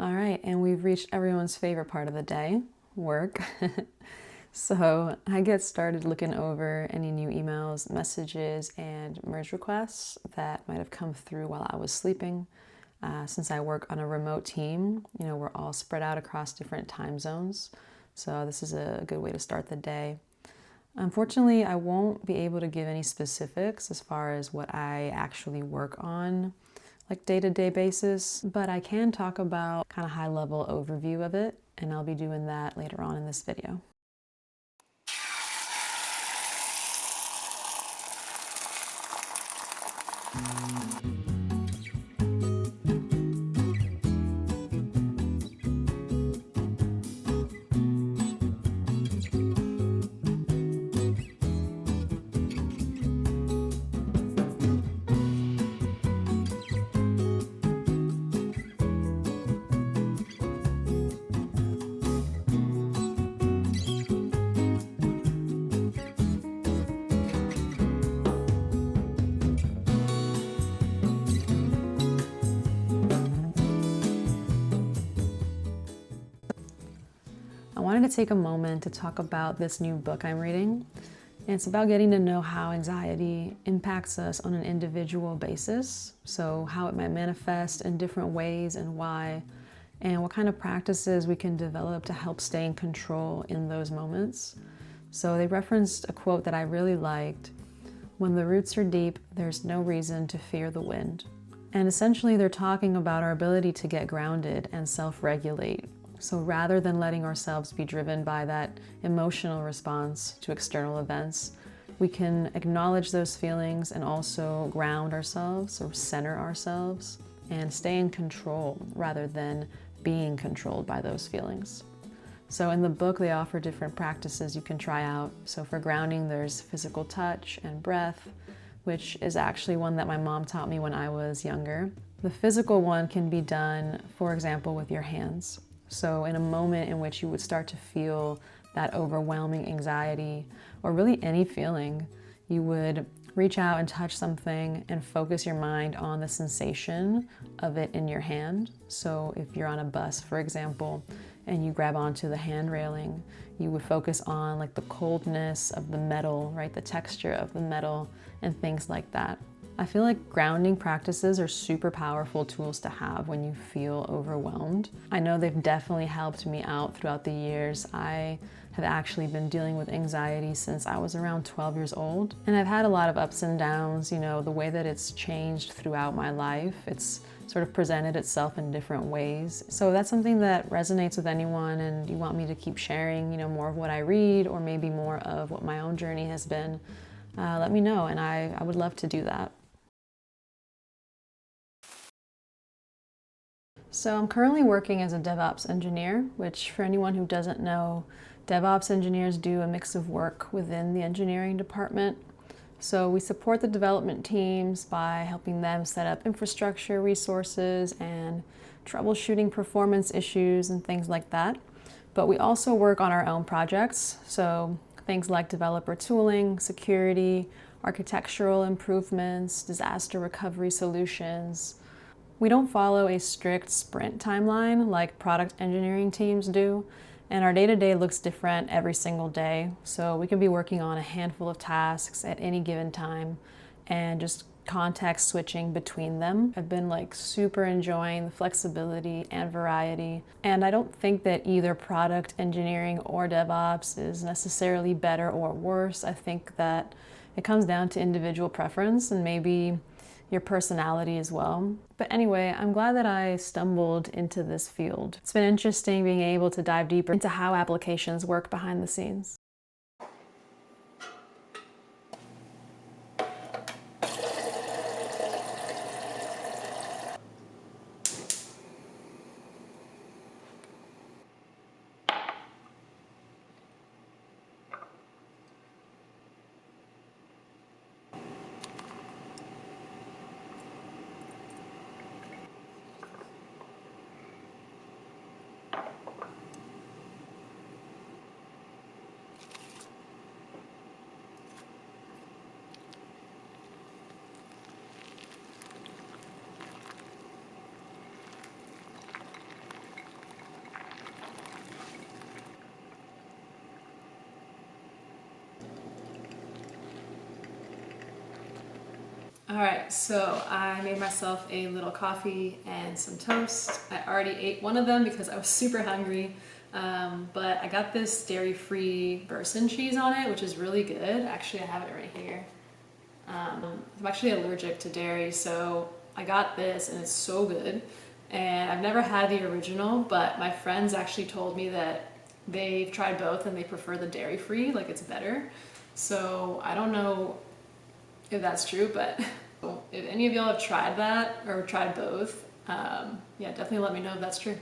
All right, and we've reached everyone's favorite part of the day, work. So I get started looking over any new emails, messages, and merge requests that might have come through while I was sleeping. Since I work on a remote team, we're all spread out across different time zones. So this is a good way to start the day. Unfortunately, I won't be able to give any specifics as far as what I actually work on, like day-to-day basis, but I can talk about kind of high-level overview of it, and I'll be doing that later on in this video. I wanted to take a moment to talk about this new book I'm reading. And it's about getting to know how anxiety impacts us on an individual basis. So how it might manifest in different ways and why, and what kind of practices we can develop to help stay in control in those moments. So they referenced a quote that I really liked: "When the roots are deep, there's no reason to fear the wind." And essentially they're talking about our ability to get grounded and self-regulate. So rather than letting ourselves be driven by that emotional response to external events, we can acknowledge those feelings and also ground ourselves or center ourselves and stay in control rather than being controlled by those feelings. So in the book, they offer different practices you can try out. So for grounding, there's physical touch and breath, which is actually one that my mom taught me when I was younger. The physical one can be done, for example, with your hands. So in a moment in which you would start to feel that overwhelming anxiety, or really any feeling, you would reach out and touch something and focus your mind on the sensation of it in your hand. So if you're on a bus, for example, and you grab onto the hand railing, you would focus on like the coldness of the metal, right? The texture of the metal and things like that. I feel like grounding practices are super powerful tools to have when you feel overwhelmed. I know they've definitely helped me out throughout the years. I have actually been dealing with anxiety since I was around 12 years old. And I've had a lot of ups and downs, the way that it's changed throughout my life. It's sort of presented itself in different ways. So that's something that resonates with anyone, and you want me to keep sharing, more of what I read or maybe more of what my own journey has been, let me know, and I would love to do that. So I'm currently working as a DevOps engineer, which for anyone who doesn't know, DevOps engineers do a mix of work within the engineering department. So we support the development teams by helping them set up infrastructure resources and troubleshooting performance issues and things like that. But we also work on our own projects, so things like developer tooling, security, architectural improvements, disaster recovery solutions. We don't follow a strict sprint timeline like product engineering teams do, and our day-to-day looks different every single day. So we can be working on a handful of tasks at any given time and just context switching between them. I've been super enjoying the flexibility and variety, and I don't think that either product engineering or DevOps is necessarily better or worse. I think that it comes down to individual preference and maybe your personality as well. But anyway, I'm glad that I stumbled into this field. It's been interesting being able to dive deeper into how applications work behind the scenes. All right, so I made myself a little coffee and some toast. I already ate one of them because I was super hungry, but I got this dairy-free Burson cheese on it, which is really good. Actually, I have it right here. I'm actually allergic to dairy, so I got this and it's so good. And I've never had the original, but my friends actually told me that they've tried both and they prefer the dairy-free, like it's better. So I don't know if that's true, but if any of y'all have tried that or tried both, yeah, definitely let me know if that's true.